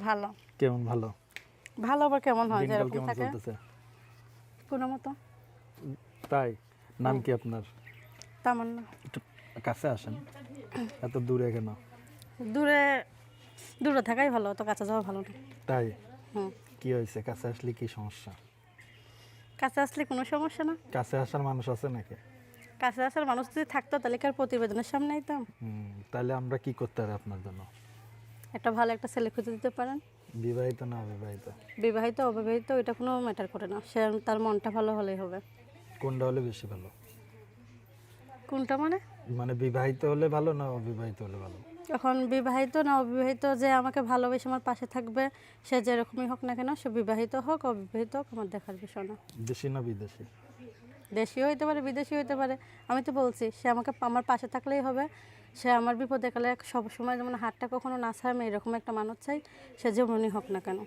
ভালো। কেমন ভালো? ভালো আবার কেমন হয় দিনকাল যেরকম কেমন থাকে চলতেছে? কোনো মতো। তাই? নাম কি আপনার? তামান্না। একটু কাছে আসেন। এত দূরে কেন? দূরে দূরে থাকাই ভালো, তো কাছে যাওয়া ভালো না। তাই? হুম। কি হয়েছে? কাছে আসলে কি সমস্যা? কাছে আসলে কোনো সমস্যা না। কাছে আসার মানুষ আছে নাকি? কাছে আসার মানুষ যদি থাকতো তাহলে কি আর প্রতিবেদনের সামনে আইতাম? তাহলে আমরা কি করতে পারি আপনার জন্য? একটা ভালো একটা ছেলে খুঁজে দিতে পারেন। বিবাহিত না অবিবাহিত? বিবাহিত অবিবাহিত এটা কোনো ম্যাটার করে না, সে তার মনটা ভালো হলেই হবে। কোনটা হলে বেশি ভালো? কোনটা মানে? মানে বিবাহিত হলে ভালো না অবিবাহিত হলে ভালো? এখন বিবাহিত না অবিবাহিত, যে আমাকে ভালোবেসে আমার পাশে থাকবে সে যেরকমই হোক না কেন, সে বিবাহিত হোক অবিবাহিত হোক আমার দেখার বিষয় না। দেশি না বিদেশি? দেশীয় হইতে পারে বিদেশি হইতে পারে, আমি তো বলছি সে আমাকে আমার পাশে থাকলেই হবে। সে আমার বিপদে কালে সবসময় যেমন হাতটা কখনো না ছাড়ে, আমি এরকম একটা মানুষ চাই, সে যেমনই হোক না কেন।